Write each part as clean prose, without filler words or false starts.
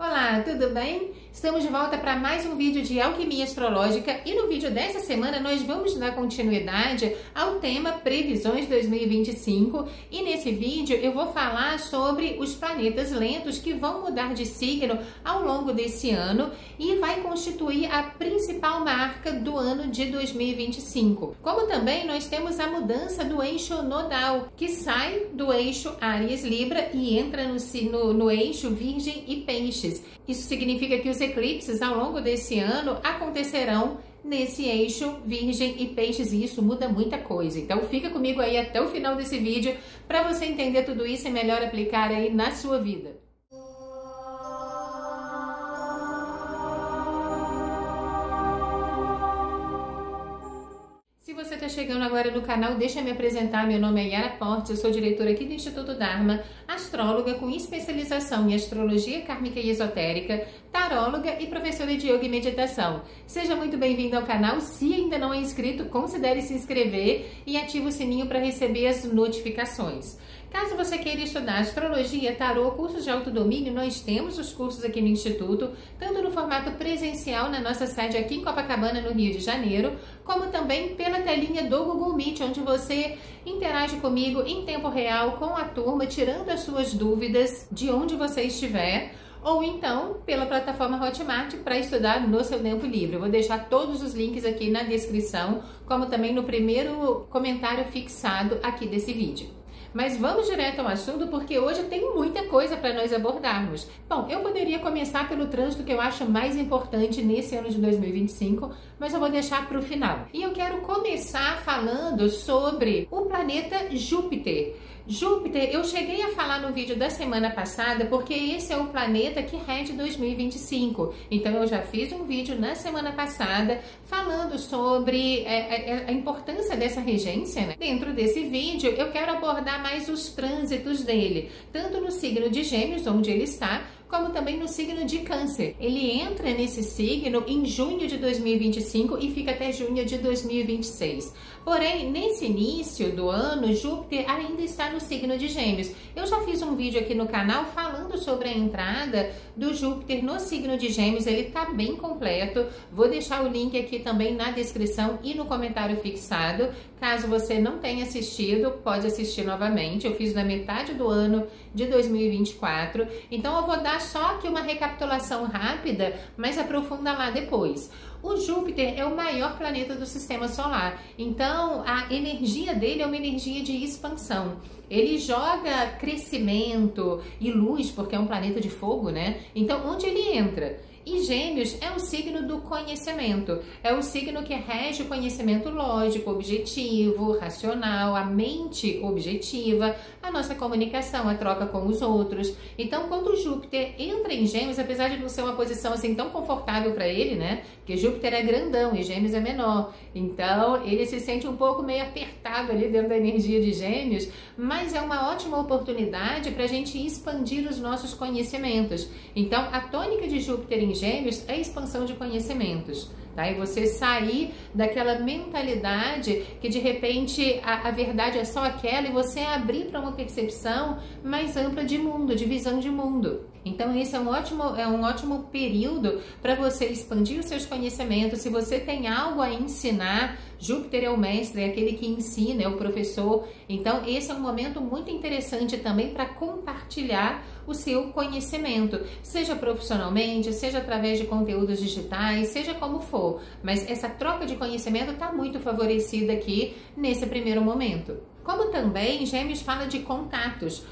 Olá, tudo bem? Estamos de volta para mais um vídeo de alquimia astrológica e no vídeo dessa semana nós vamos dar continuidade ao tema Previsões 2025 e nesse vídeo eu vou falar sobre os planetas lentos que vão mudar de signo ao longo desse ano e vai constituir a principal marca do ano de 2025. Como também nós temos a mudança do eixo nodal, que sai do eixo Áries-Libra e entra no eixo Virgem e Peixes. Isso significa que os eclipses ao longo desse ano acontecerão nesse eixo Virgem e Peixes e isso muda muita coisa. Então fica comigo aí até o final desse vídeo para você entender tudo isso e melhor aplicar aí na sua vida. Se você está chegando agora no canal, deixa eu me apresentar. Meu nome é Yara Portes, eu sou diretora aqui do Instituto Dharma, astróloga com especialização em astrologia kármica e esotérica, taróloga e professora de yoga e meditação. Seja muito bem-vindo ao canal. Se ainda não é inscrito, considere se inscrever e ative o sininho para receber as notificações. Caso você queira estudar astrologia, tarô, cursos de autodomínio, nós temos os cursos aqui no Instituto, tanto no formato presencial na nossa sede aqui em Copacabana, no Rio de Janeiro, como também pela telinha do Google Meet, onde você interage comigo em tempo real com a turma, tirando as suas dúvidas de onde você estiver, ou então pela plataforma Hotmart para estudar no seu tempo livre. Eu vou deixar todos os links aqui na descrição, como também no primeiro comentário fixado aqui desse vídeo. Mas vamos direto ao assunto porque hoje tem muita coisa para nós abordarmos. Bom, eu poderia começar pelo trânsito que eu acho mais importante nesse ano de 2025, mas eu vou deixar para o final. E eu quero começar falando sobre o planeta Júpiter. Júpiter, eu cheguei a falar no vídeo da semana passada porque esse é o planeta que rege 2025. Então eu já fiz um vídeo na semana passada falando sobre a importância dessa regência, né? Dentro desse vídeo eu quero abordar mais os trânsitos dele, tanto no signo de Gêmeos, onde ele está, como também no signo de Câncer. Ele entra nesse signo em junho de 2025 e fica até junho de 2026. Porém, nesse início do ano, Júpiter ainda está no signo de Gêmeos. Eu já fiz um vídeo aqui no canal falando sobre a entrada do Júpiter no signo de Gêmeos. Ele está bem completo. Vou deixar o link aqui também na descrição e no comentário fixado. Caso você não tenha assistido, pode assistir novamente. Eu fiz na metade do ano de 2024. Então eu vou dar só aqui uma recapitulação rápida, mas aprofunda lá depois. O Júpiter é o maior planeta do sistema solar, então a energia dele é uma energia de expansão. Ele joga crescimento e luz, porque é um planeta de fogo, né? Então, onde ele entra? E Gêmeos é o signo do conhecimento, é o signo que rege o conhecimento lógico, objetivo, racional, a mente objetiva, a nossa comunicação, a troca com os outros. Então, quando Júpiter entra em Gêmeos, apesar de não ser uma posição assim tão confortável para ele, né? Porque Júpiter é grandão e Gêmeos é menor. Então, ele se sente um pouco meio apertado ali dentro da energia de Gêmeos, mas é uma ótima oportunidade para a gente expandir os nossos conhecimentos. Então, a tônica de Júpiter em Gêmeos é a expansão de conhecimentos, tá? E você sair daquela mentalidade que de repente a verdade é só aquela e você abrir para uma percepção mais ampla de mundo, de visão de mundo. Então esse é um ótimo período para você expandir os seus conhecimentos. Se você tem algo a ensinar, Júpiter é o mestre, é aquele que ensina, é o professor. Então esse é um momento muito interessante também para compartilhar o seu conhecimento, seja profissionalmente, seja através de conteúdos digitais, seja como for. Mas essa troca de conhecimento está muito favorecida aqui nesse primeiro momento. Como também Gêmeos fala de contatos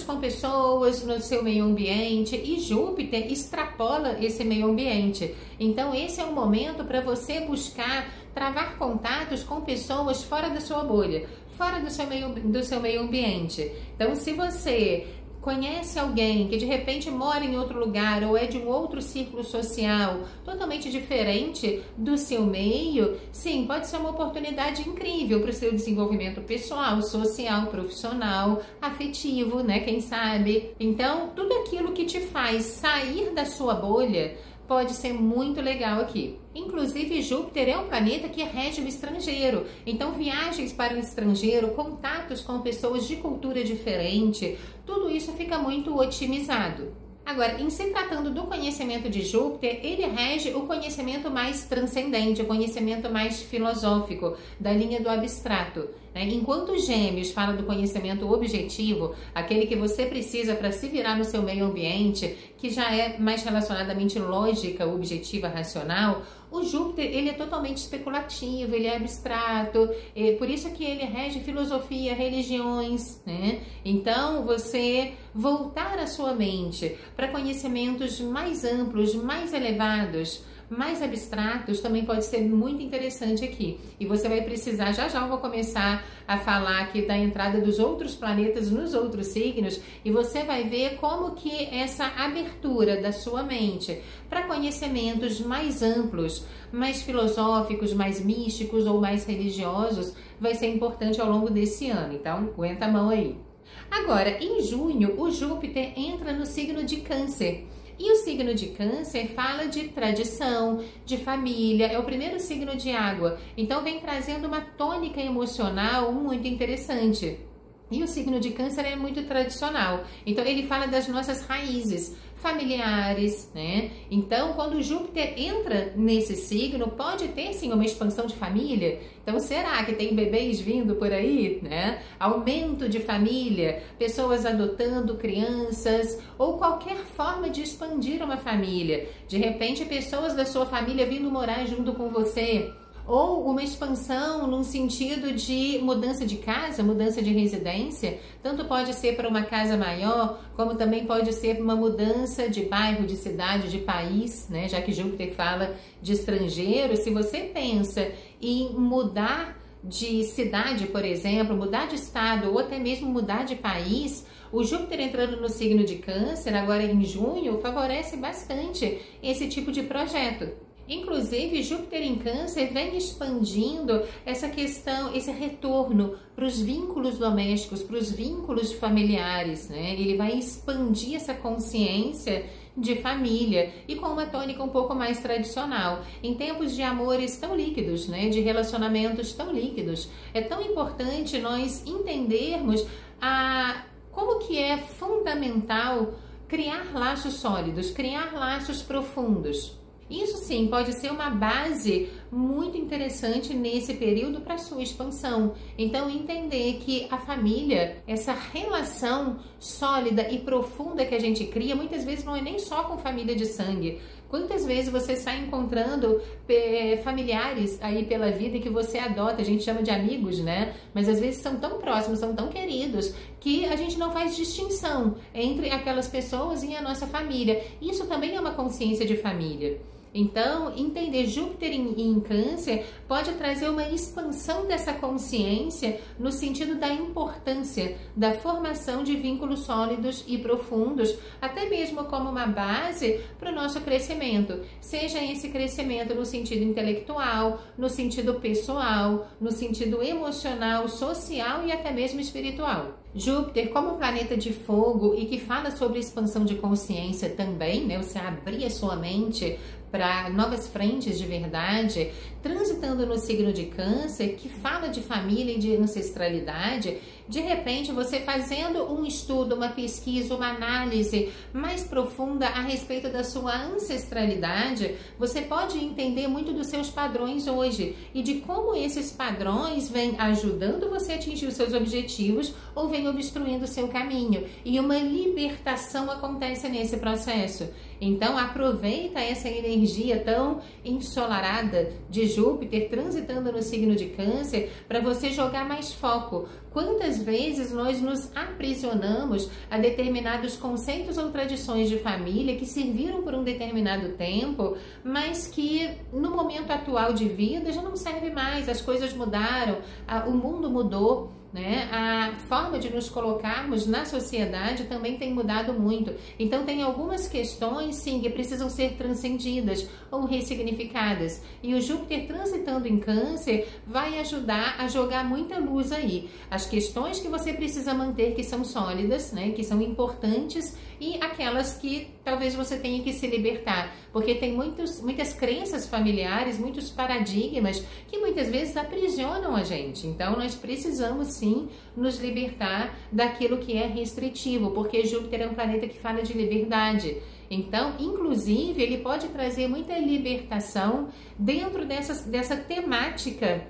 com pessoas no seu meio ambiente e Júpiter extrapola esse meio ambiente. Então esse é um momento para você buscar travar contatos com pessoas fora da sua bolha, fora do seu meio ambiente. Então se você conhece alguém que de repente mora em outro lugar ou é de um outro círculo social totalmente diferente do seu meio, sim, pode ser uma oportunidade incrível para o seu desenvolvimento pessoal, social, profissional, afetivo, né? Quem sabe? Então, tudo aquilo que te faz sair da sua bolha pode ser muito legal aqui. Inclusive, Júpiter é um planeta que rege o estrangeiro. Então, viagens para o estrangeiro, contatos com pessoas de cultura diferente, tudo isso fica muito otimizado. Agora, em se tratando do conhecimento de Júpiter, ele rege o conhecimento mais transcendente, o conhecimento mais filosófico, da linha do abstrato, né? Enquanto Gêmeos fala do conhecimento objetivo, aquele que você precisa para se virar no seu meio ambiente, que já é mais relacionado à mente lógica, objetiva, racional, o Júpiter, ele é totalmente especulativo, ele é abstrato, por isso que ele rege filosofia, religiões, né? Então, você voltar a sua mente para conhecimentos mais amplos, mais elevados, mais abstratos, também pode ser muito interessante aqui. E você vai precisar, já eu vou começar a falar aqui da entrada dos outros planetas nos outros signos, e você vai ver como que essa abertura da sua mente para conhecimentos mais amplos, mais filosóficos, mais místicos ou mais religiosos vai ser importante ao longo desse ano. Então, aguenta a mão aí. Agora, em junho, o Júpiter entra no signo de Câncer. E o signo de Câncer fala de tradição, de família, é o primeiro signo de água. Então, vem trazendo uma tônica emocional muito interessante. E o signo de Câncer é muito tradicional. Então, ele fala das nossas raízes familiares, né? Então, quando o Júpiter entra nesse signo, pode ter, sim, uma expansão de família. Então, será que tem bebês vindo por aí, né? Aumento de família, pessoas adotando crianças, ou qualquer forma de expandir uma família. De repente, pessoas da sua família vindo morar junto com você. Ou uma expansão num sentido de mudança de casa, mudança de residência, tanto pode ser para uma casa maior, como também pode ser uma mudança de bairro, de cidade, de país, né? Já que Júpiter fala de estrangeiro, se você pensa em mudar de cidade, por exemplo, mudar de estado ou até mesmo mudar de país, o Júpiter entrando no signo de Câncer, agora em junho, favorece bastante esse tipo de projeto. Inclusive, Júpiter em Câncer vem expandindo essa questão, esse retorno para os vínculos domésticos, para os vínculos familiares, né? Ele vai expandir essa consciência de família e com uma tônica um pouco mais tradicional. Em tempos de amores tão líquidos, né? De relacionamentos tão líquidos, é tão importante nós entendermos como que é fundamental criar laços sólidos, criar laços profundos. Isso sim pode ser uma base muito interessante nesse período para sua expansão. Então, entender que a família, essa relação sólida e profunda que a gente cria, muitas vezes não é nem só com família de sangue. Quantas vezes você sai encontrando familiares aí pela vida que você adota, a gente chama de amigos, né? Mas às vezes são tão próximos, são tão queridos, que a gente não faz distinção entre aquelas pessoas e a nossa família. Isso também é uma consciência de família. Então, entender Júpiter em Câncer pode trazer uma expansão dessa consciência no sentido da importância da formação de vínculos sólidos e profundos, até mesmo como uma base para o nosso crescimento. Seja esse crescimento no sentido intelectual, no sentido pessoal, no sentido emocional, social e até mesmo espiritual. Júpiter, como planeta de fogo e que fala sobre expansão de consciência também, né? Você abrir a sua mente para novas frentes de verdade, transitando no signo de Câncer, que fala de família e de ancestralidade, de repente você fazendo um estudo, uma pesquisa, uma análise mais profunda a respeito da sua ancestralidade, você pode entender muito dos seus padrões hoje e de como esses padrões vêm ajudando você a atingir os seus objetivos ou vêm obstruindo o seu caminho. E uma libertação acontece nesse processo. Então, aproveita essa energia tão ensolarada de Júpiter transitando no signo de Câncer para você jogar mais foco. Quantas vezes nós nos aprisionamos a determinados conceitos ou tradições de família que serviram por um determinado tempo, mas que no momento atual de vida já não serve mais, as coisas mudaram, o mundo mudou. Né? A forma de nos colocarmos na sociedade também tem mudado muito. Então tem algumas questões, sim, que precisam ser transcendidas ou ressignificadas. E o Júpiter transitando em Câncer vai ajudar a jogar muita luz aí. As as questões que você precisa manter que são sólidas, né, que são importantes, e aquelas que talvez você tenha que se libertar, porque tem muitas crenças familiares, muitos paradigmas que muitas vezes aprisionam a gente. Então nós precisamos sim nos libertar daquilo que é restritivo, porque Júpiter é um planeta que fala de liberdade. Então, inclusive, ele pode trazer muita libertação dentro dessa temática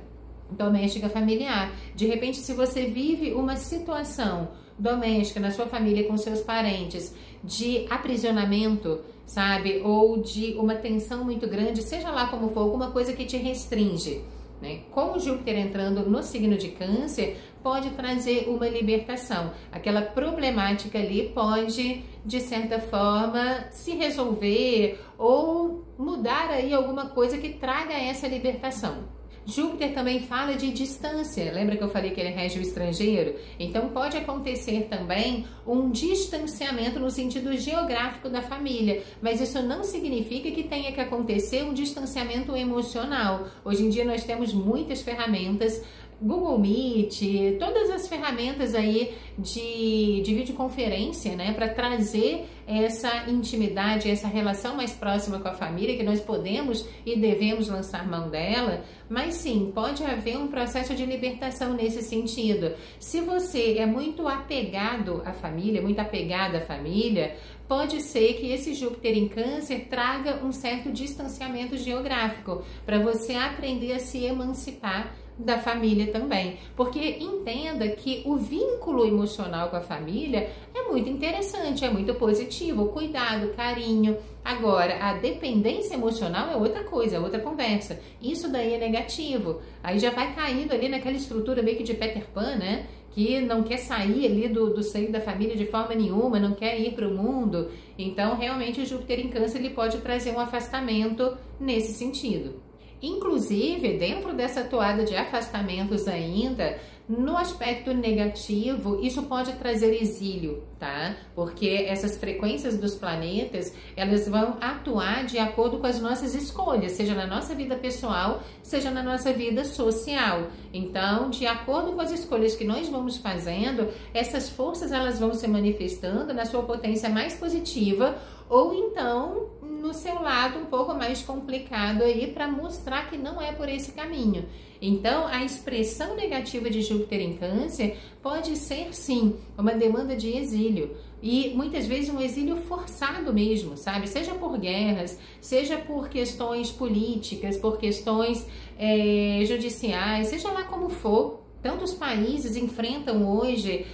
doméstica familiar. De repente, se você vive uma situação doméstica na sua família com seus parentes de aprisionamento, sabe, ou de uma tensão muito grande, seja lá como for, alguma coisa que te restringe, né? Com o Júpiter entrando no signo de Câncer, pode trazer uma libertação. Aquela problemática ali pode, de certa forma, se resolver ou mudar aí alguma coisa que traga essa libertação. Júpiter também fala de distância, lembra que eu falei que ele rege o estrangeiro? Então pode acontecer também um distanciamento no sentido geográfico da família, mas isso não significa que tenha que acontecer um distanciamento emocional. Hoje em dia nós temos muitas ferramentas, Google Meet, todas as ferramentas aí de videoconferência, né, para trazer essa intimidade, essa relação mais próxima com a família, que nós podemos e devemos lançar mão dela, mas sim, pode haver um processo de libertação nesse sentido. Se você é muito apegado à família, muito apegada à família, pode ser que esse Júpiter em Câncer traga um certo distanciamento geográfico, para você aprender a se emancipar da família também, porque entenda que o vínculo emocional com a família é muito interessante, é muito positivo, cuidado, carinho. Agora, a dependência emocional é outra coisa, é outra conversa. Isso daí é negativo. Aí já vai caindo ali naquela estrutura meio que de Peter Pan, né? Que não quer sair ali do seio da família de forma nenhuma, não quer ir para o mundo. Então, realmente, o Júpiter em Câncer ele pode trazer um afastamento nesse sentido. Inclusive, dentro dessa toada de afastamentos ainda, no aspecto negativo, isso pode trazer exílio, tá? Porque essas frequências dos planetas, elas vão atuar de acordo com as nossas escolhas, seja na nossa vida pessoal, seja na nossa vida social. Então, de acordo com as escolhas que nós vamos fazendo, essas forças elas vão se manifestando na sua potência mais positiva, ou então no seu lado um pouco mais complicado aí, para mostrar que não é por esse caminho. Então, a expressão negativa de Júpiter em Câncer pode ser, sim, uma demanda de exílio. E muitas vezes um exílio forçado mesmo, sabe? Seja por guerras, seja por questões políticas, por questões judiciais, seja lá como for. Tantos países enfrentam hoje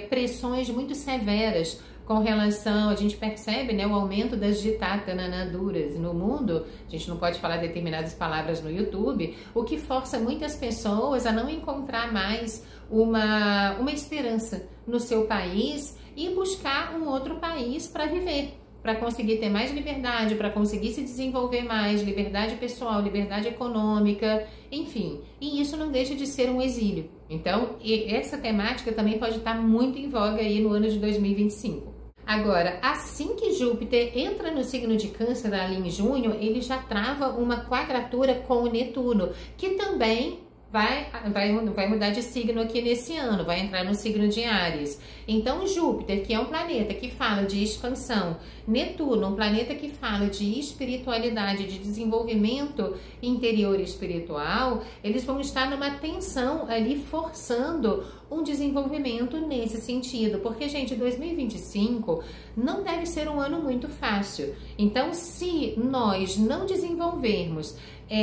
pressões muito severas com relação, a gente percebe, né, o aumento das ditatanas no mundo. A gente não pode falar determinadas palavras no YouTube, o que força muitas pessoas a não encontrar mais uma esperança no seu país e buscar um outro país para viver, para conseguir ter mais liberdade, para conseguir se desenvolver mais, liberdade pessoal, liberdade econômica, enfim. E isso não deixa de ser um exílio. Então, essa temática também pode estar muito em voga aí no ano de 2025. Agora, assim que Júpiter entra no signo de Câncer ali em junho, ele já trava uma quadratura com o Netuno, que também vai mudar de signo aqui nesse ano, vai entrar no signo de Áries. Então, Júpiter, que é um planeta que fala de expansão, Netuno, um planeta que fala de espiritualidade, de desenvolvimento interior espiritual, eles vão estar numa tensão ali, forçando um desenvolvimento nesse sentido. Porque, gente, 2025 não deve ser um ano muito fácil. Então, se nós não desenvolvermos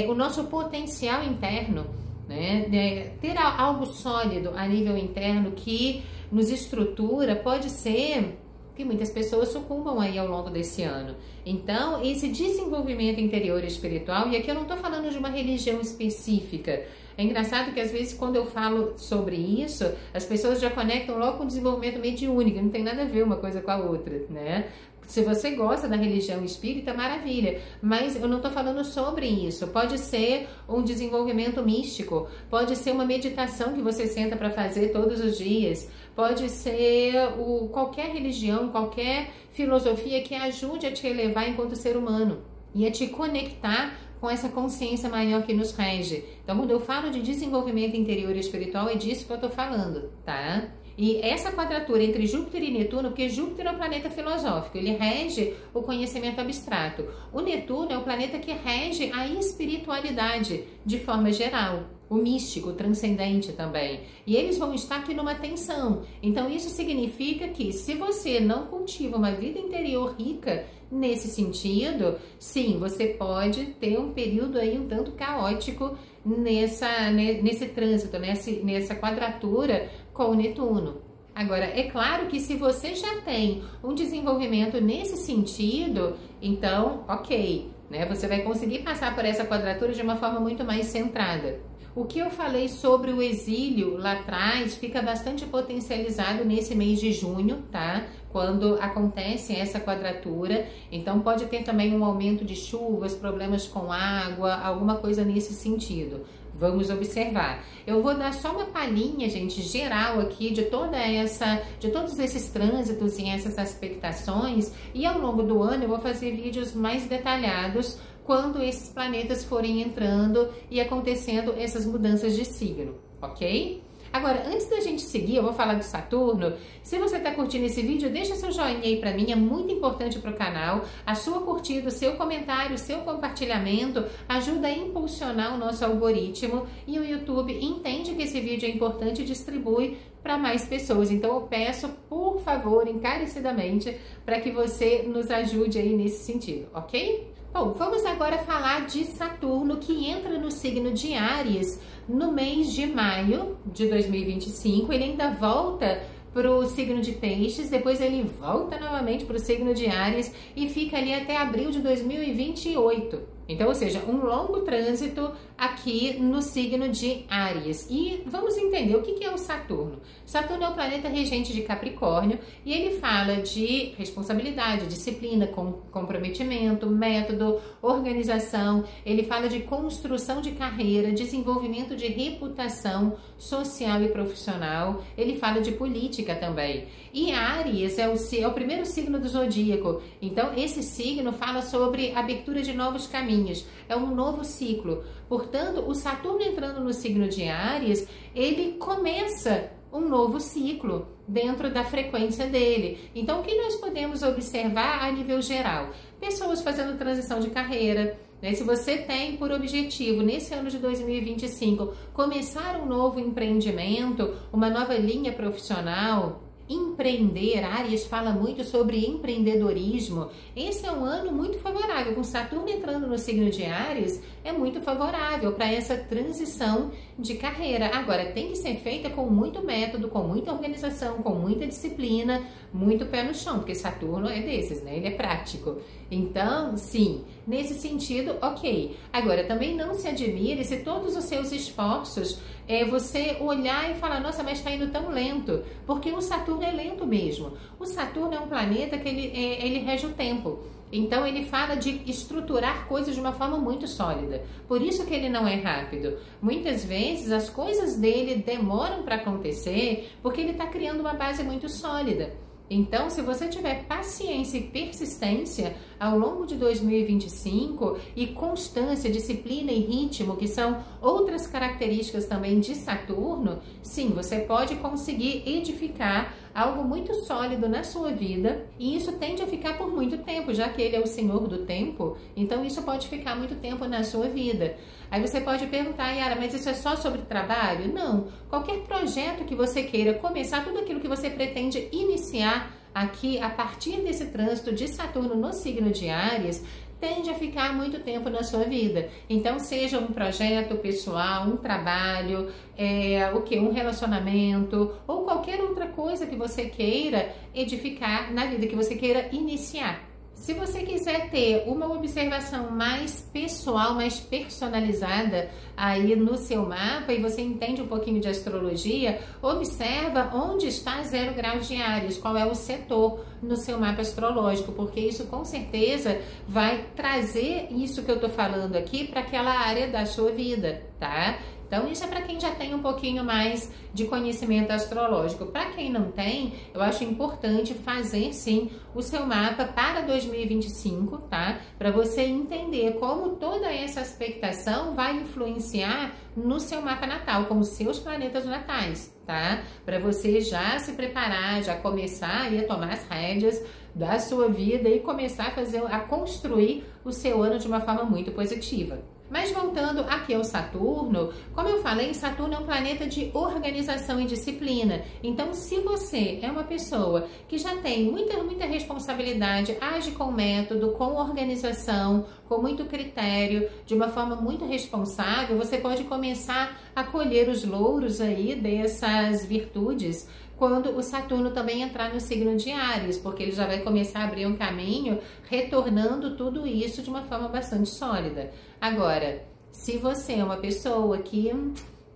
o nosso potencial interno, né, ter algo sólido a nível interno que nos estrutura, pode ser que muitas pessoas sucumbam aí ao longo desse ano. Então, esse desenvolvimento interior espiritual, e aqui eu não estou falando de uma religião específica. É engraçado que às vezes quando eu falo sobre isso, as pessoas já conectam logo com o desenvolvimento mediúnico, não tem nada a ver uma coisa com a outra, né? Se você gosta da religião espírita, maravilha, mas eu não estou falando sobre isso. Pode ser um desenvolvimento místico, pode ser uma meditação que você senta para fazer todos os dias, pode ser qualquer religião, qualquer filosofia que ajude a te elevar enquanto ser humano e a te conectar com essa consciência maior que nos rege. Então, quando eu falo de desenvolvimento interior e espiritual, é disso que eu tô falando, tá? E essa quadratura entre Júpiter e Netuno, porque Júpiter é o planeta filosófico, ele rege o conhecimento abstrato. O Netuno é o planeta que rege a espiritualidade de forma geral, o místico, o transcendente também. E eles vão estar aqui numa tensão. Então isso significa que se você não cultiva uma vida interior rica nesse sentido, sim, você pode ter um período aí um tanto caótico nesse trânsito, nessa quadratura com o Netuno. Agora, é claro que se você já tem um desenvolvimento nesse sentido, então, ok, né? Você vai conseguir passar por essa quadratura de uma forma muito mais centrada. O que eu falei sobre o exílio lá atrás fica bastante potencializado nesse mês de junho, tá? Quando acontece essa quadratura. Então pode ter também um aumento de chuvas, problemas com água, alguma coisa nesse sentido. Vamos observar. Eu vou dar só uma palhinha, gente, geral aqui de todos esses trânsitos e essas expectações, e ao longo do ano eu vou fazer vídeos mais detalhados quando esses planetas forem entrando e acontecendo essas mudanças de signo, ok? Agora, antes da gente seguir, eu vou falar do Saturno. Se você está curtindo esse vídeo, deixa seu joinha aí para mim, é muito importante para o canal. A sua curtida, o seu comentário, o seu compartilhamento ajuda a impulsionar o nosso algoritmo e o YouTube entende que esse vídeo é importante e distribui para mais pessoas. Então eu peço, por favor, encarecidamente, para que você nos ajude aí nesse sentido, ok? Bom, vamos agora falar de Saturno, que entra no signo de Áries no mês de maio de 2025. Ele ainda volta para o signo de Peixes, depois ele volta novamente para o signo de Áries e fica ali até abril de 2028. Então, ou seja, um longo trânsito aqui no signo de Áries. E vamos entender o que é o Saturno. Saturno é o planeta regente de Capricórnio e ele fala de responsabilidade, disciplina, comprometimento, método, organização. Ele fala de construção de carreira, desenvolvimento de reputação social e profissional. Ele fala de política também. E Áries é o primeiro signo do zodíaco. Então, esse signo fala sobre abertura de novos caminhos. É um novo ciclo. Portanto, o Saturno entrando no signo de Áries, ele começa um novo ciclo dentro da frequência dele. Então, o que nós podemos observar a nível geral? Pessoas fazendo transição de carreira, né? Se você tem por objetivo, nesse ano de 2025, começar um novo empreendimento, uma nova linha profissional, empreender, Áries fala muito sobre empreendedorismo. Esse é um ano muito favorável, com Saturno entrando no signo de Áries, é muito favorável para essa transição de carreira. Agora, tem que ser feita com muito método, com muita organização, com muita disciplina, muito pé no chão, porque Saturno é desses, né? Ele é prático. Então, sim, nesse sentido, ok. Agora, também não se admire se todos os seus esforços você olhar e falar, nossa, mas está indo tão lento, porque o Saturno é lento mesmo. O Saturno é um planeta que ele rege o tempo. Então ele fala de estruturar coisas de uma forma muito sólida. Por isso que ele não é rápido. Muitas vezes as coisas dele demoram para acontecer porque ele está criando uma base muito sólida. Então, se você tiver paciência e persistência ao longo de 2025 e constância, disciplina e ritmo, que são outras características também de Saturno, sim, você pode conseguir edificar algo muito sólido na sua vida e isso tende a ficar por muito tempo, já que ele é o senhor do tempo, então isso pode ficar muito tempo na sua vida. Aí você pode perguntar, Yara, mas isso é só sobre trabalho? Não. Qualquer projeto que você queira começar, tudo aquilo que você pretende iniciar aqui a partir desse trânsito de Saturno no signo de Áries, tende a ficar muito tempo na sua vida. Então, seja um projeto pessoal, um trabalho, um relacionamento ou qualquer outra coisa que você queira edificar na vida, que você queira iniciar. Se você quiser ter uma observação mais pessoal, mais personalizada aí no seu mapa e você entende um pouquinho de astrologia, observa onde está 0 graus de Áries, qual é o setor no seu mapa astrológico, porque isso com certeza vai trazer isso que eu tô falando aqui para aquela área da sua vida, tá? Então, isso é para quem já tem um pouquinho mais de conhecimento astrológico. Para quem não tem, eu acho importante fazer, sim, o seu mapa para 2025, tá? Para você entender como toda essa expectação vai influenciar no seu mapa natal, com os seus planetas natais, tá? Para você já se preparar, já começar aí a tomar as rédeas da sua vida e começar a construir o seu ano de uma forma muito positiva. Mas voltando aqui ao Saturno, como eu falei, Saturno é um planeta de organização e disciplina. Então, se você é uma pessoa que já tem muita responsabilidade, age com método, com organização, com muito critério, de uma forma muito responsável, você pode começar a colher os louros aí dessas virtudes quando o Saturno também entrar no signo de Áries, porque ele já vai começar a abrir um caminho, retornando tudo isso de uma forma bastante sólida. Agora, se você é uma pessoa que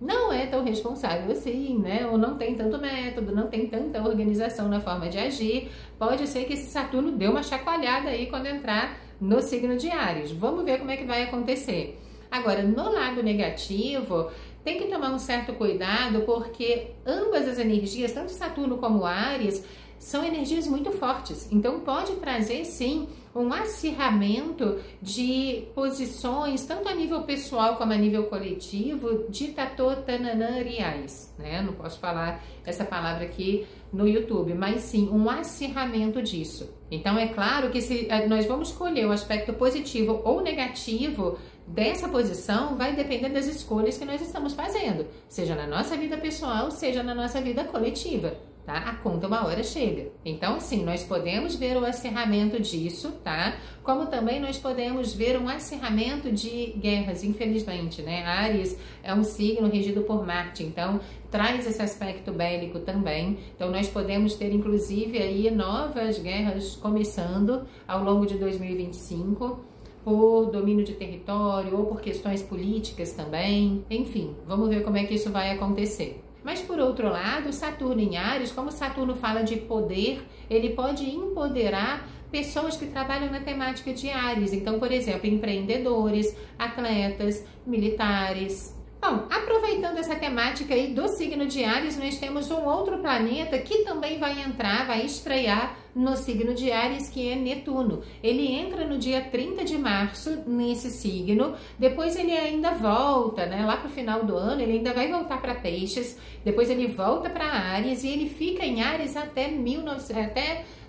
não é tão responsável assim, né, ou não tem tanto método, não tem tanta organização na forma de agir, pode ser que esse Saturno dê uma chacoalhada aí quando entrar no signo de Áries. Vamos ver como é que vai acontecer. Agora, no lado negativo, tem que tomar um certo cuidado, porque ambas as energias, tanto Saturno como Áries, são energias muito fortes. Então, pode trazer, sim, um acirramento de posições, tanto a nível pessoal como a nível coletivo, de tatotananariais, né? Não posso falar essa palavra aqui no YouTube, mas sim, um acirramento disso. Então, é claro que se nós vamos escolher o aspecto positivo ou negativo dessa posição, vai depender das escolhas que nós estamos fazendo, seja na nossa vida pessoal, seja na nossa vida coletiva, tá? A conta uma hora chega. Então, sim, nós podemos ver o acirramento disso, tá? Como também nós podemos ver um acirramento de guerras, infelizmente, né? Áries é um signo regido por Marte, então traz esse aspecto bélico também. Então, nós podemos ter, inclusive, aí novas guerras começando ao longo de 2025, por domínio de território ou por questões políticas também. Enfim, vamos ver como é que isso vai acontecer. Mas por outro lado, Saturno em Áries, como Saturno fala de poder, ele pode empoderar pessoas que trabalham na temática de Áries. Então, por exemplo, empreendedores, atletas, militares. Bom, aproveitando essa temática aí do signo de Áries, nós temos um outro planeta que também vai entrar, vai estrear no signo de Áries, que é Netuno. Ele entra no dia 30 de março nesse signo, depois ele ainda volta, né? Lá pro final do ano, ele ainda vai voltar para Peixes, depois ele volta para Áries e ele fica em Áries até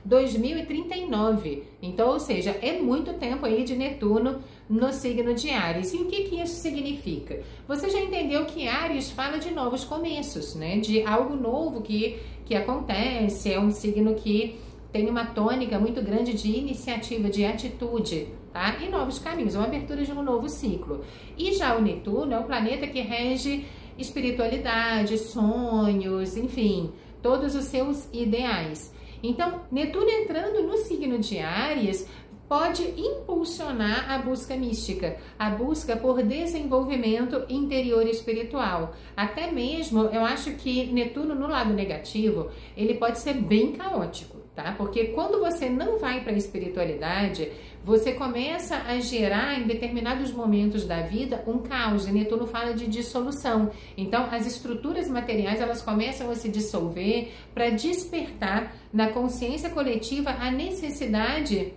2039. Então, ou seja, é muito tempo aí de Netuno no signo de Áries. E o que isso significa? Você já entendeu que Áries fala de novos começos, né? De algo novo que acontece, é um signo que tem uma tônica muito grande de iniciativa, de atitude, tá? E novos caminhos, uma abertura de um novo ciclo. E já o Netuno é um planeta que rege espiritualidade, sonhos, enfim, todos os seus ideais. Então, Netuno entrando no signo de Áries pode impulsionar a busca mística, a busca por desenvolvimento interior espiritual. Até mesmo, eu acho que Netuno no lado negativo, ele pode ser bem caótico, tá? Porque quando você não vai para a espiritualidade, você começa a gerar em determinados momentos da vida um caos. E Netuno fala de dissolução. Então, as estruturas materiais, elas começam a se dissolver para despertar na consciência coletiva a necessidade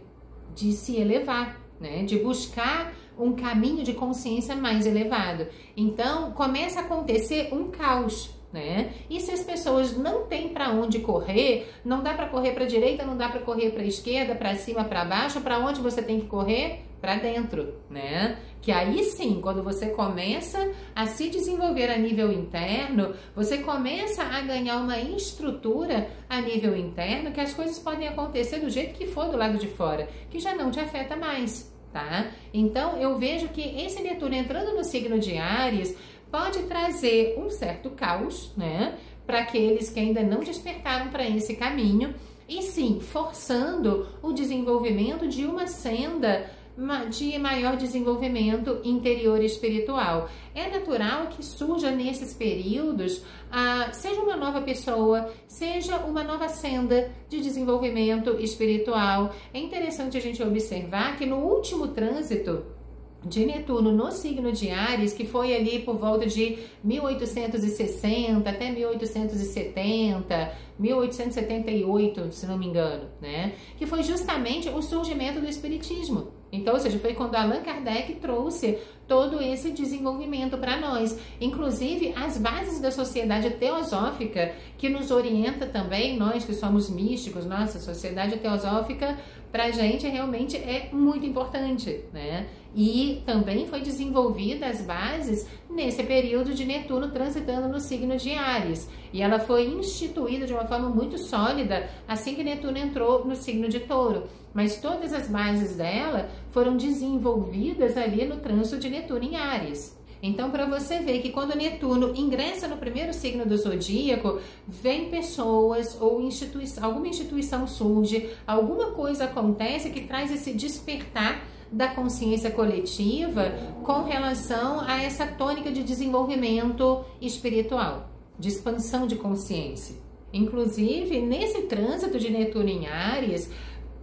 de se elevar, né? De buscar um caminho de consciência mais elevado. Então, começa a acontecer um caos, né? E se as pessoas não têm para onde correr, não dá para correr para a direita, não dá para correr para a esquerda, para cima, para baixo, para onde você tem que correr? Para dentro, né? Que aí sim, quando você começa a se desenvolver a nível interno, você começa a ganhar uma estrutura a nível interno, que as coisas podem acontecer do jeito que for do lado de fora, que já não te afeta mais, tá? Então, eu vejo que esse Netuno entrando no signo de Áries pode trazer um certo caos, né? Para aqueles que ainda não despertaram para esse caminho, e sim, forçando o desenvolvimento de uma senda de maior desenvolvimento interior e espiritual. É natural que surja nesses períodos, seja uma nova pessoa, seja uma nova senda de desenvolvimento espiritual. É interessante a gente observar que no último trânsito de Netuno no signo de Áries, que foi ali por volta de 1860 até 1870, 1878, se não me engano, né? Que foi justamente o surgimento do Espiritismo. Então, ou seja, foi quando Allan Kardec trouxe todo esse desenvolvimento para nós. Inclusive, as bases da sociedade teosófica, que nos orienta também, nós que somos místicos, nossa sociedade teosófica, para a gente realmente é muito importante, né? E também foi desenvolvida as bases nesse período de Netuno transitando no signo de Áries. E ela foi instituída de uma forma muito sólida assim que Netuno entrou no signo de Touro. Mas todas as bases dela foram desenvolvidas ali no trânsito de Netuno em Áries. Então, para você ver que quando Netuno ingressa no primeiro signo do zodíaco, vem pessoas ou alguma instituição surge, alguma coisa acontece que traz esse despertar da consciência coletiva com relação a essa tônica de desenvolvimento espiritual, de expansão de consciência. Inclusive, nesse trânsito de Netuno em Áries,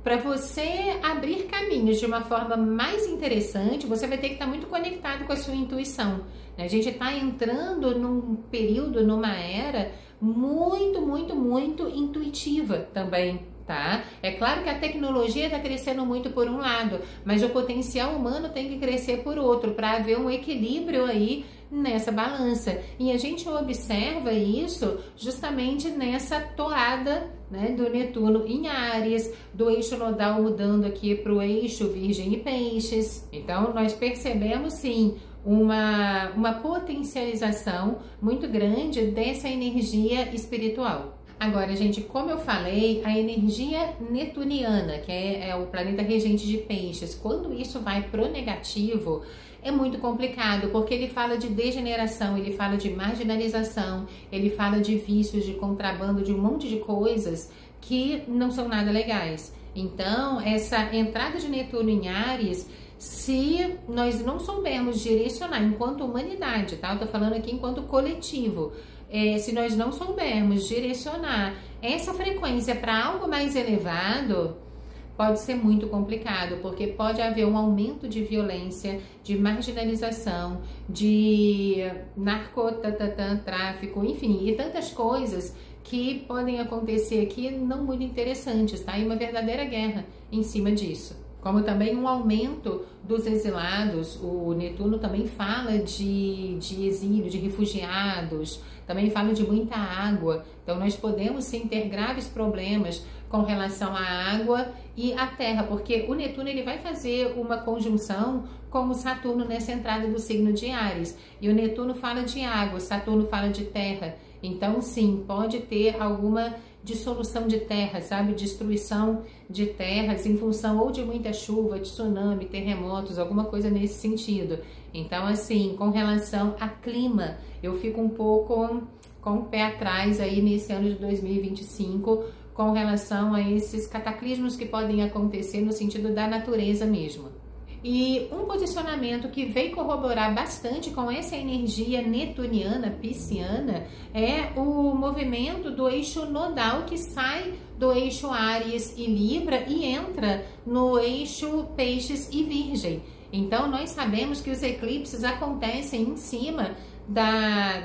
para você abrir caminhos de uma forma mais interessante, você vai ter que estar muito conectado com a sua intuição. A gente está entrando num período, numa era muito intuitiva também, tá? É claro que a tecnologia está crescendo muito por um lado, mas o potencial humano tem que crescer por outro, para haver um equilíbrio aí nessa balança. E a gente observa isso justamente nessa toada, né, do Netuno em Áries, do eixo nodal mudando aqui para o eixo Virgem e Peixes. Então, nós percebemos sim uma potencialização muito grande dessa energia espiritual. Agora, gente, como eu falei, a energia netuniana, que é o planeta regente de Peixes, quando isso vai pro negativo, é muito complicado, porque ele fala de degeneração, ele fala de marginalização, ele fala de vícios, de contrabando, de um monte de coisas que não são nada legais. Então, essa entrada de Netuno em Áries, se nós não soubermos direcionar enquanto humanidade, tá? Eu tô falando aqui enquanto coletivo. Se nós não soubermos direcionar essa frequência para algo mais elevado, pode ser muito complicado, porque pode haver um aumento de de marginalização, de narcotráfico, enfim, e tantas coisas que podem acontecer aqui não muito interessantes, tá? E uma verdadeira guerra em cima disso. Como também um aumento dos exilados, o Netuno também fala de exílio, de refugiados, também fala de muita água. Então nós podemos sim ter graves problemas com relação à água e à terra, porque o Netuno ele vai fazer uma conjunção com o Saturno nessa entrada do signo de Áries. E o Netuno fala de água, Saturno fala de terra. Então sim, pode ter alguma dissolução de terra, sabe? Destruição de terras em função ou de muita chuva, de tsunami, terremotos, alguma coisa nesse sentido. Então, assim, com relação a clima, eu fico um pouco com o pé atrás aí nesse ano de 2025 com relação a esses cataclismos que podem acontecer no sentido da natureza mesmo. E um posicionamento que vem corroborar bastante com essa energia netuniana, pisciana, é o movimento do eixo nodal que sai do eixo Áries e Libra e entra no eixo Peixes e Virgem. Então, nós sabemos que os eclipses acontecem em cima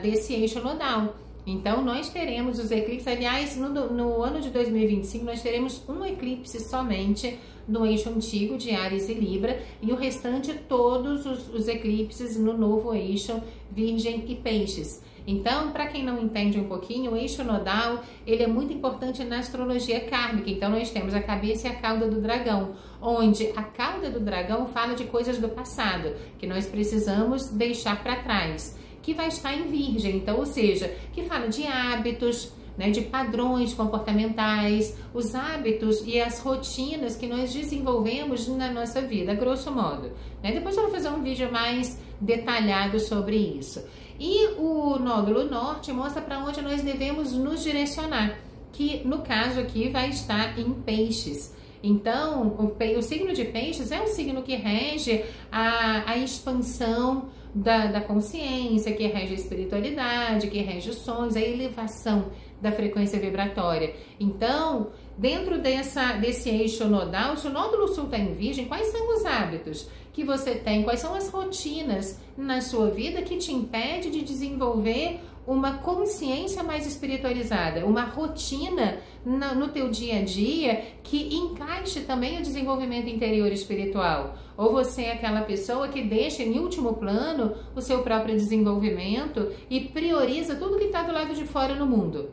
desse eixo nodal. Então, nós teremos os eclipses, aliás, no ano de 2025, nós teremos um eclipse somente no eixo antigo de Áries e Libra e o restante todos os eclipses no novo eixo Virgem e Peixes. Então, para quem não entende um pouquinho, o eixo nodal, ele é muito importante na astrologia kármica. Então, nós temos a cabeça e a cauda do dragão, onde a cauda do dragão fala de coisas do passado, que nós precisamos deixar para trás, que vai estar em Virgem, então, ou seja, que fala de hábitos, né, de padrões comportamentais, os hábitos e as rotinas que nós desenvolvemos na nossa vida, grosso modo. Né? Depois eu vou fazer um vídeo mais detalhado sobre isso. E o nódulo norte mostra para onde nós devemos nos direcionar, que no caso aqui vai estar em Peixes. Então, o signo de Peixes é um signo que rege a expansão da consciência, que rege a espiritualidade, que rege os sonhos, a elevação da frequência vibratória. Então, dentro desse eixo nodal, se o nódulo sul está em Virgem, quais são os hábitos que você tem, quais são as rotinas na sua vida que te impede de desenvolver uma consciência mais espiritualizada, uma rotina no teu dia a dia que encaixe também o desenvolvimento interior espiritual. Ou você é aquela pessoa que deixa em último plano o seu próprio desenvolvimento e prioriza tudo que está do lado de fora no mundo,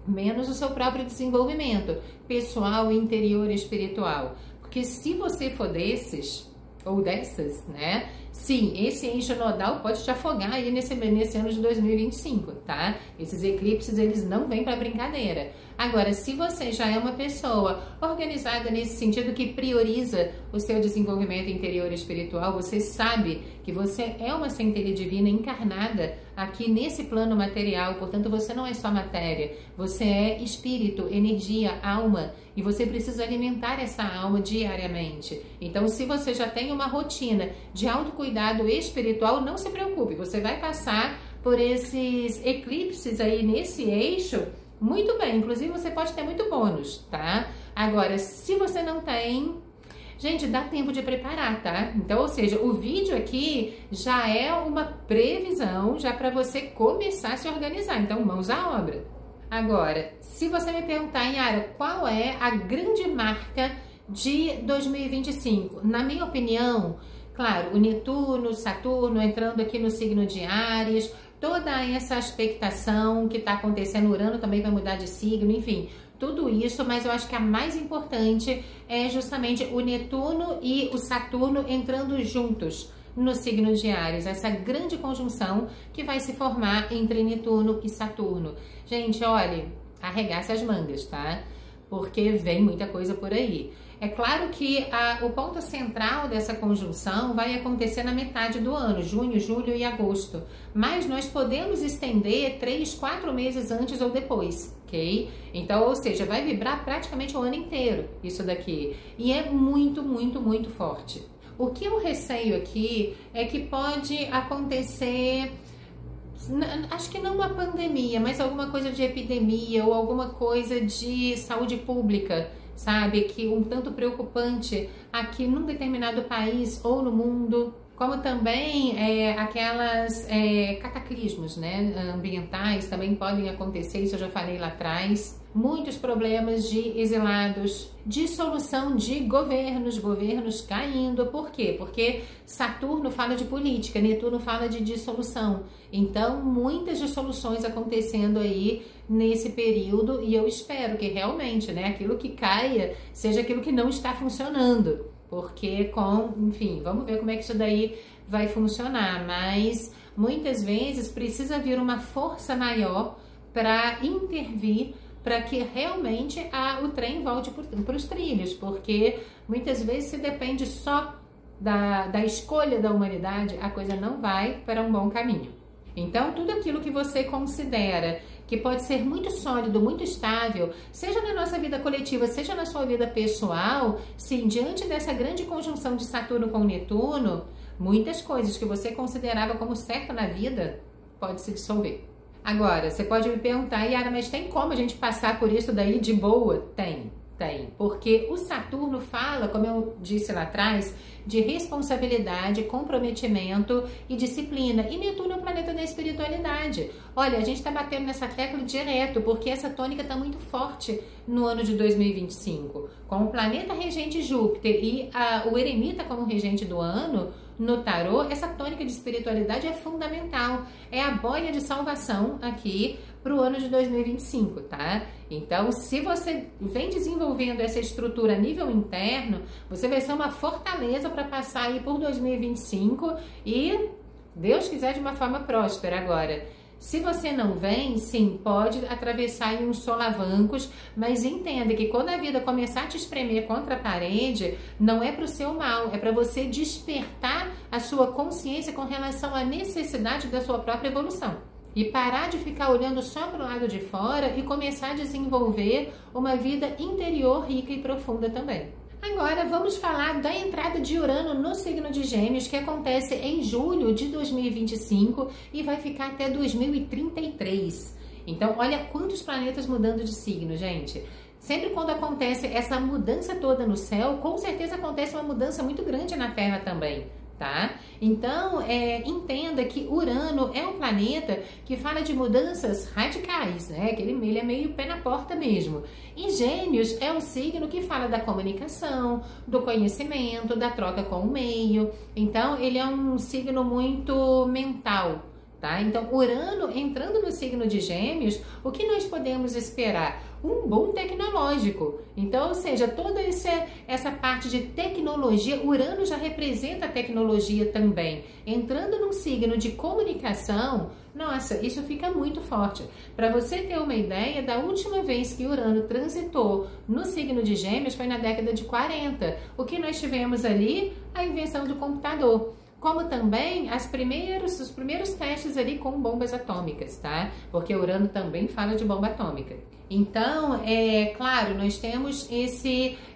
menos o seu próprio desenvolvimento pessoal, interior e espiritual. Porque se você for desses ou dessas, né? Sim, esse eixo nodal pode te afogar aí nesse ano de 2025, tá? Esses eclipses, eles não vêm para brincadeira. Agora, se você já é uma pessoa organizada nesse sentido, que prioriza o seu desenvolvimento interior espiritual, você sabe que você é uma centelha divina encarnada aqui nesse plano material, portanto, você não é só matéria, você é espírito, energia, alma, e você precisa alimentar essa alma diariamente. Então, se você já tem uma rotina de autocuidado espiritual, não se preocupe, você vai passar por esses eclipses aí nesse eixo muito bem, inclusive você pode ter muito bônus, tá? Agora, se você não tem, gente, dá tempo de preparar, tá? Então, ou seja, o vídeo aqui já é uma previsão já para você começar a se organizar, então mãos à obra. Agora, se você me perguntar, Yara, qual é a grande marca de 2025? Na minha opinião, claro, o Netuno, Saturno entrando aqui no signo de Áries, toda essa expectação que está acontecendo, Urano também vai mudar de signo, enfim, tudo isso, mas eu acho que a mais importante é justamente o Netuno e o Saturno entrando juntos no signo de Áries, essa grande conjunção que vai se formar entre Netuno e Saturno. Gente, olha, arregaça as mangas, tá? Porque vem muita coisa por aí. É claro que o ponto central dessa conjunção vai acontecer na metade do ano, junho, julho e agosto. Mas nós podemos estender 3, 4 meses antes ou depois, ok? Então, ou seja, vai vibrar praticamente o ano inteiro isso daqui. E é muito, muito, muito forte. O que eu receio aqui é que pode acontecer, acho que não uma pandemia, mas alguma coisa de epidemia ou alguma coisa de saúde pública, sabe, que um tanto preocupante aqui num determinado país ou no mundo, como também aquelas cataclismos, né, ambientais também podem acontecer, isso eu já falei lá atrás. Muitos problemas de exilados, dissolução de governos caindo. Por quê? Porque Saturno fala de política, Netuno fala de dissolução. Então, muitas dissoluções acontecendo aí nesse período, e eu espero que realmente, né, aquilo que caia seja aquilo que não está funcionando. Porque enfim, vamos ver como é que isso daí vai funcionar, mas muitas vezes precisa vir uma força maior para intervir, para que realmente o trem volte para os trilhos, porque muitas vezes se depende só da escolha da humanidade, a coisa não vai para um bom caminho. Então, tudo aquilo que você considera que pode ser muito sólido, muito estável, seja na nossa vida coletiva, seja na sua vida pessoal, sim, diante dessa grande conjunção de Saturno com Netuno, muitas coisas que você considerava como certo na vida pode se dissolver. Agora, você pode me perguntar, Yara, mas tem como a gente passar por isso daí de boa? Tem, porque o Saturno fala, como eu disse lá atrás, de responsabilidade, comprometimento e disciplina. E Netuno é o planeta da espiritualidade. Olha, a gente está batendo nessa tecla direto, porque essa tônica está muito forte no ano de 2025. Com o planeta regente Júpiter e o eremita como regente do ano, no tarô, essa tônica de espiritualidade é fundamental. É a boia de salvação aqui para o ano de 2025, tá? Então, se você vem desenvolvendo essa estrutura a nível interno, você vai ser uma fortaleza para passar aí por 2025 e, Deus quiser, de uma forma próspera. Agora, se você não vem, sim, pode atravessar aí uns solavancos, mas entenda que quando a vida começar a te espremer contra a parede, não é para o seu mal, é para você despertar a sua consciência com relação à necessidade da sua própria evolução. E parar de ficar olhando só para o lado de fora e começar a desenvolver uma vida interior rica e profunda também. Agora vamos falar da entrada de Urano no signo de Gêmeos, que acontece em julho de 2025 e vai ficar até 2033. Então, olha quantos planetas mudando de signo, gente. Sempre quando acontece essa mudança toda no céu, com certeza acontece uma mudança muito grande na Terra também, tá? Então, entenda que Urano é um planeta que fala de mudanças radicais, né? Ele é meio pé na porta mesmo. E Gêmeos é um signo que fala da comunicação, do conhecimento, da troca com o meio. Então, ele é um signo muito mental, tá? Então, Urano entrando no signo de Gêmeos, o que nós podemos esperar? Um boom tecnológico. Então, ou seja, toda essa parte de tecnologia, Urano já representa a tecnologia também. Entrando num signo de comunicação, nossa, isso fica muito forte. Para você ter uma ideia, da última vez que Urano transitou no signo de Gêmeos foi na década de 40. O que nós tivemos ali? A invenção do computador. Como também os primeiros testes ali com bombas atômicas, tá? Porque Urano também fala de bomba atômica. Então, claro, nós temos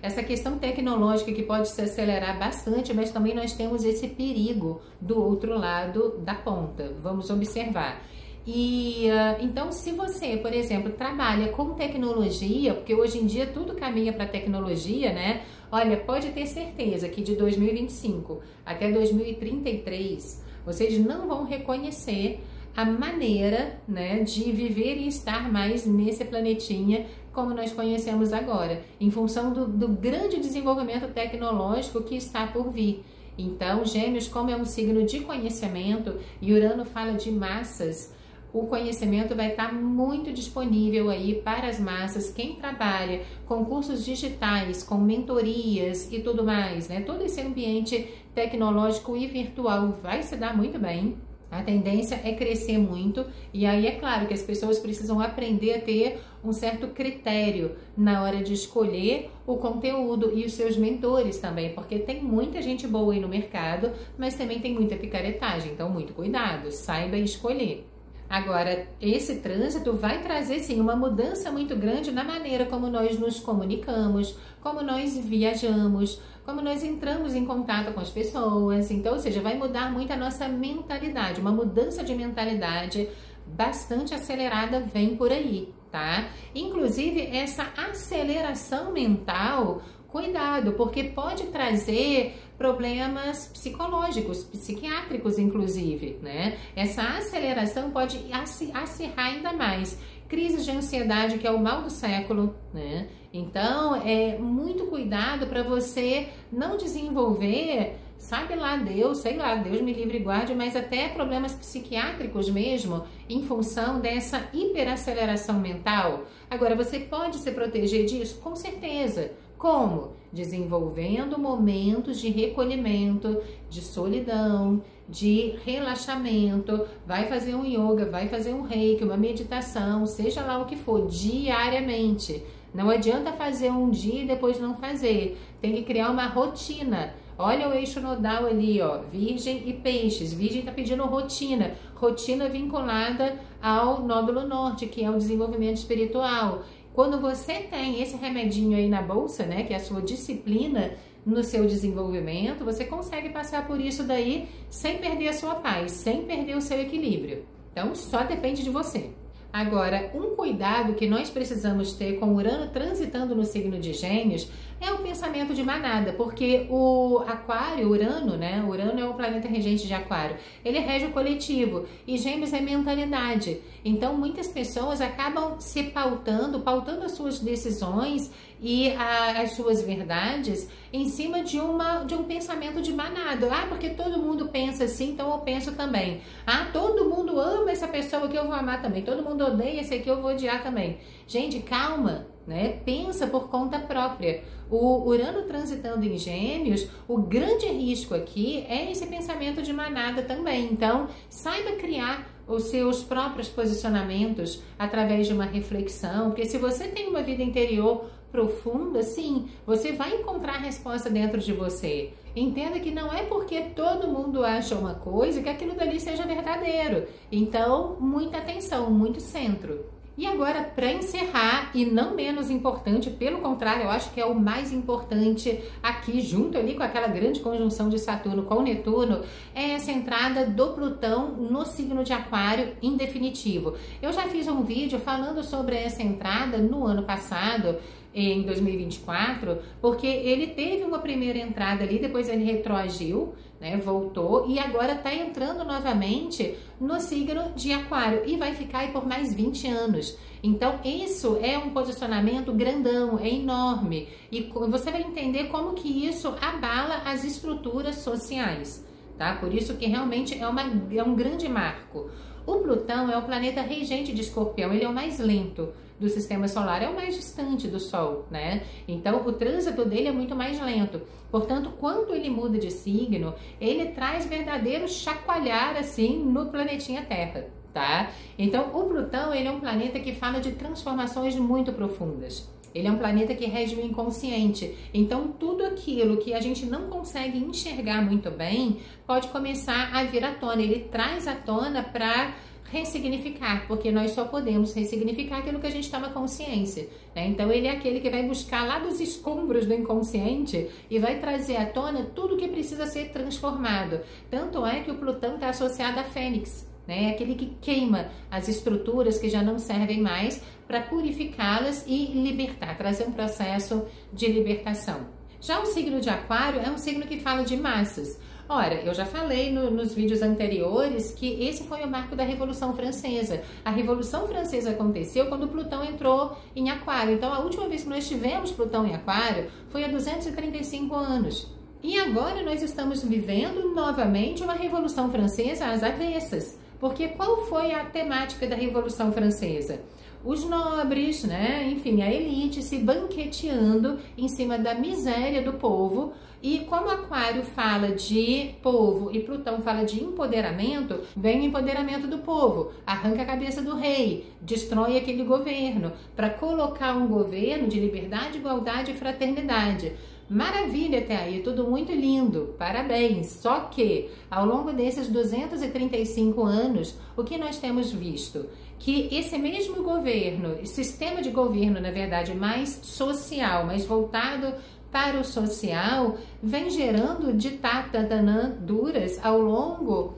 essa questão tecnológica que pode se acelerar bastante, mas também nós temos esse perigo do outro lado da ponta. Vamos observar. E então, se você, por exemplo, trabalha com tecnologia, porque hoje em dia tudo caminha para tecnologia, né? Olha, pode ter certeza que de 2025 até 2033, vocês não vão reconhecer a maneira, né, de viver e estar mais nesse planetinha como nós conhecemos agora, em função do grande desenvolvimento tecnológico que está por vir. Então, Gêmeos, como é um signo de conhecimento e Urano fala de massas, o conhecimento vai estar muito disponível aí para as massas. Quem trabalha com cursos digitais, com mentorias e tudo mais, né? Todo esse ambiente tecnológico e virtual vai se dar muito bem. A tendência é crescer muito e aí é claro que as pessoas precisam aprender a ter um certo critério na hora de escolher o conteúdo e os seus mentores também, porque tem muita gente boa aí no mercado, mas também tem muita picaretagem, então muito cuidado, saiba escolher. Agora, esse trânsito vai trazer, sim, uma mudança muito grande na maneira como nós nos comunicamos, como nós viajamos, como nós entramos em contato com as pessoas. Então, ou seja, vai mudar muito a nossa mentalidade. Uma mudança de mentalidade bastante acelerada vem por aí, tá? Inclusive, essa aceleração mental, cuidado, porque pode trazer problemas psicológicos, psiquiátricos, inclusive, né? Essa aceleração pode acirrar ainda mais. Crises de ansiedade, que é o mal do século, né? Então, muito cuidado para você não desenvolver, sabe lá Deus, sei lá, Deus me livre e guarde, mas até problemas psiquiátricos mesmo, em função dessa hiperaceleração mental. Agora, você pode se proteger disso? Com certeza. Como? Desenvolvendo momentos de recolhimento, de solidão, de relaxamento. Vai fazer um yoga, vai fazer um reiki, uma meditação, seja lá o que for, diariamente. Não adianta fazer um dia e depois não fazer. Tem que criar uma rotina. Olha o eixo nodal ali, ó, Virgem e Peixes. Virgem está pedindo rotina. Rotina vinculada ao nódulo norte, que é o desenvolvimento espiritual. Quando você tem esse remedinho aí na bolsa, né, que é a sua disciplina no seu desenvolvimento, você consegue passar por isso daí sem perder a sua paz, sem perder o seu equilíbrio. Então, só depende de você. Agora, um cuidado que nós precisamos ter com Urano transitando no signo de Gêmeos é o pensamento de manada, porque o Aquário, Urano, né? Urano é o planeta regente de Aquário. Ele rege o coletivo e Gêmeos é mentalidade. Então, muitas pessoas acabam se pautando as suas decisões e as suas verdades em cima de um pensamento de manada. Ah, porque todo mundo pensa assim, então eu penso também. Ah, todo mundo ama essa pessoa que eu vou amar também. Todo mundo odeia esse aqui, eu vou odiar também. Gente, calma, né? Pensa por conta própria. O Urano transitando em Gêmeos, o grande risco aqui é esse pensamento de manada também. Então, saiba criar os seus próprios posicionamentos através de uma reflexão, porque se você tem uma vida interior profunda, sim, você vai encontrar a resposta dentro de você. Entenda que não é porque todo mundo acha uma coisa que aquilo dali seja verdadeiro. Então, muita atenção, muito centro. E agora, para encerrar, e não menos importante, pelo contrário, eu acho que é o mais importante aqui, junto ali com aquela grande conjunção de Saturno com Netuno, é essa entrada do Plutão no signo de Aquário em definitivo. Eu já fiz um vídeo falando sobre essa entrada no ano passado, em 2024, porque ele teve uma primeira entrada ali, depois ele retroagiu, né, voltou e agora está entrando novamente no signo de Aquário e vai ficar aí por mais 20 anos. Então, isso é um posicionamento grandão, é enorme e você vai entender como que isso abala as estruturas sociais, tá? Por isso que realmente é um grande marco. O Plutão é o planeta regente de Escorpião, ele é o mais lento do sistema solar, é o mais distante do Sol, né? Então, o trânsito dele é muito mais lento. Portanto, quando ele muda de signo, ele traz verdadeiro chacoalhar, assim, no planetinha Terra, tá? Então, o Plutão, ele é um planeta que fala de transformações muito profundas. Ele é um planeta que rege o inconsciente. Então, tudo aquilo que a gente não consegue enxergar muito bem pode começar a vir à tona. Ele traz à tona para ressignificar, porque nós só podemos ressignificar aquilo que a gente toma consciência, né? Então, ele é aquele que vai buscar lá dos escombros do inconsciente e vai trazer à tona tudo que precisa ser transformado. Tanto é que o Plutão está associado a Fênix, né? Aquele que queima as estruturas que já não servem mais para purificá-las e libertar, trazer um processo de libertação. Já o signo de Aquário é um signo que fala de massas. Ora, eu já falei nos vídeos anteriores que esse foi o marco da Revolução Francesa. A Revolução Francesa aconteceu quando Plutão entrou em Aquário. Então, a última vez que nós tivemos Plutão em Aquário foi há 235 anos. E agora nós estamos vivendo novamente uma Revolução Francesa às avessas. Porque qual foi a temática da Revolução Francesa? Os nobres, né, enfim, a elite se banqueteando em cima da miséria do povo. E como Aquário fala de povo e Plutão fala de empoderamento, vem o empoderamento do povo, arranca a cabeça do rei, destrói aquele governo, para colocar um governo de liberdade, igualdade e fraternidade. Maravilha até aí, tudo muito lindo, parabéns. Só que ao longo desses 235 anos, o que nós temos visto? Que esse mesmo governo, sistema de governo, na verdade, mais social, mais voltado para o social, vem gerando ditaduras ao longo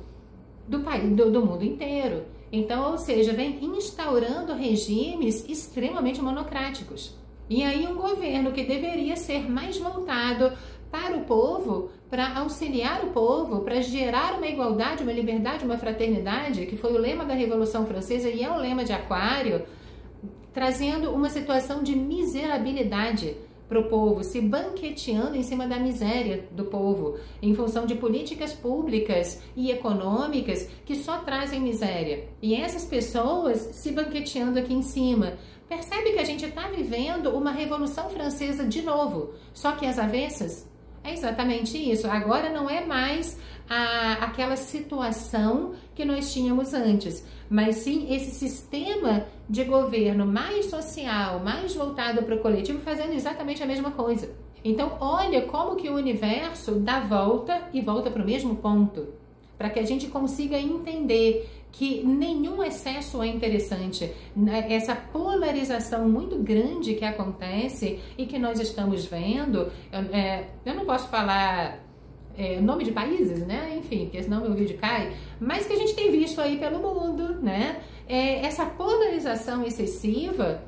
do país, do mundo inteiro. Então, ou seja, vem instaurando regimes extremamente monocráticos. E aí um governo que deveria ser mais voltado para o povo, para auxiliar o povo, para gerar uma igualdade, uma liberdade, uma fraternidade, que foi o lema da Revolução Francesa e é o lema de Aquário, trazendo uma situação de miserabilidade para o povo, se banqueteando em cima da miséria do povo, em função de políticas públicas e econômicas que só trazem miséria. E essas pessoas se banqueteando aqui em cima. Percebe que a gente está vivendo uma Revolução Francesa de novo, só que às avessas? É exatamente isso. Agora não é mais aquela situação que nós tínhamos antes, mas sim esse sistema de governo mais social, mais voltado para o coletivo, fazendo exatamente a mesma coisa. Então, olha como que o universo dá volta e volta para o mesmo ponto, para que a gente consiga entender que nenhum excesso é interessante. Essa polarização muito grande que acontece e que nós estamos vendo, eu não posso falar nome de países, né? Enfim, porque senão meu vídeo cai, mas que a gente tem visto aí pelo mundo, né? Essa polarização excessiva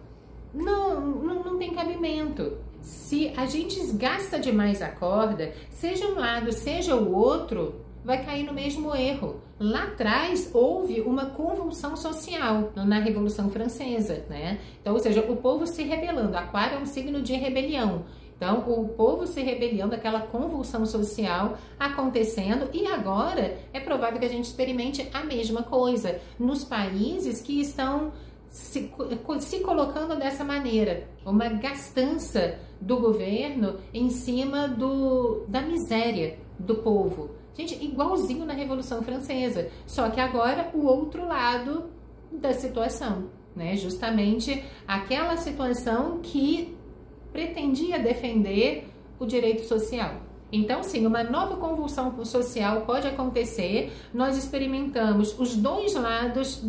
não tem cabimento. Se a gente gasta demais a corda, seja um lado, seja o outro, vai cair no mesmo erro. Lá atrás houve uma convulsão social na Revolução Francesa, né? Então, ou seja, o povo se rebelando. Aquário é um signo de rebelião. Então, o povo se rebelando, aquela convulsão social acontecendo, e agora é provável que a gente experimente a mesma coisa nos países que estão se colocando dessa maneira, uma gastança do governo em cima da miséria do povo. Gente, igualzinho na Revolução Francesa, só que agora o outro lado da situação, né? Justamente aquela situação que pretendia defender o direito social. Então, sim, uma nova convulsão social pode acontecer. Nós experimentamos os dois lados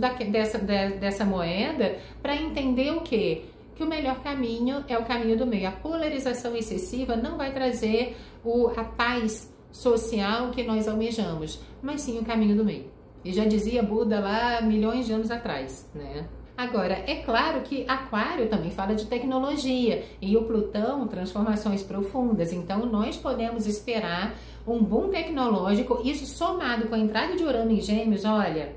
dessa moeda para entender o quê? Que o melhor caminho é o caminho do meio. A polarização excessiva não vai trazer a paz social que nós almejamos, mas sim o caminho do meio. E já dizia Buda lá milhões de anos atrás, né? Agora, é claro que Aquário também fala de tecnologia e o Plutão, transformações profundas. Então, nós podemos esperar um boom tecnológico, isso somado com a entrada de Urano em Gêmeos, olha,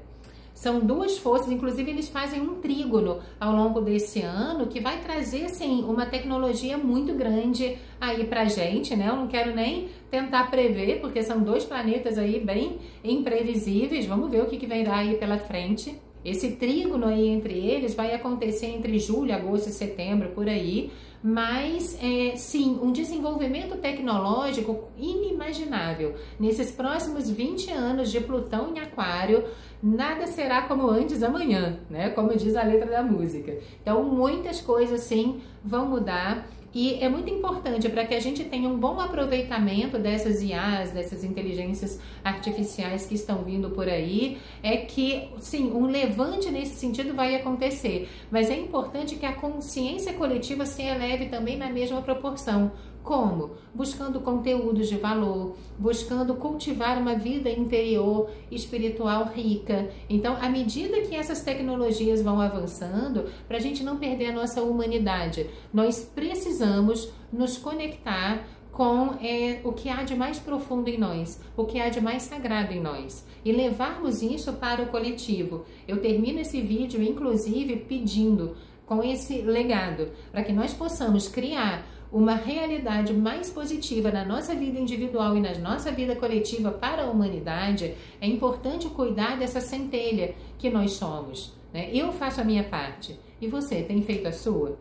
são duas forças, inclusive eles fazem um trígono ao longo desse ano que vai trazer, assim, uma tecnologia muito grande aí pra gente, né? Eu não quero nem tentar prever, porque são dois planetas aí bem imprevisíveis. Vamos ver o que virá aí pela frente. Esse trígono aí entre eles vai acontecer entre julho, agosto e setembro, por aí, mas sim, um desenvolvimento tecnológico inimaginável. Nesses próximos 20 anos de Plutão em Aquário, nada será como antes amanhã, né? Como diz a letra da música. Então, muitas coisas sim vão mudar. E é muito importante para que a gente tenha um bom aproveitamento dessas IAs, dessas inteligências artificiais que estão vindo por aí, é que, sim, um levante nesse sentido vai acontecer, mas é importante que a consciência coletiva se eleve também na mesma proporção. Como? Buscando conteúdos de valor, buscando cultivar uma vida interior, espiritual rica. Então, à medida que essas tecnologias vão avançando, para a gente não perder a nossa humanidade, nós precisamos nos conectar com o que há de mais profundo em nós, o que há de mais sagrado em nós, e levarmos isso para o coletivo. Eu termino esse vídeo, inclusive, pedindo com esse legado, para que nós possamos criar uma realidade mais positiva na nossa vida individual e na nossa vida coletiva para a humanidade. É importante cuidar dessa centelha que nós somos, né? Eu faço a minha parte. E você, tem feito a sua?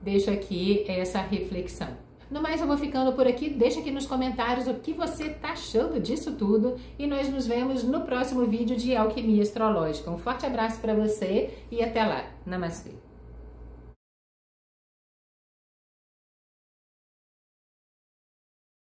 Deixo aqui essa reflexão. No mais, eu vou ficando por aqui. Deixa aqui nos comentários o que você está achando disso tudo. E nós nos vemos no próximo vídeo de Alquimia Astrológica. Um forte abraço para você e até lá. Namastê!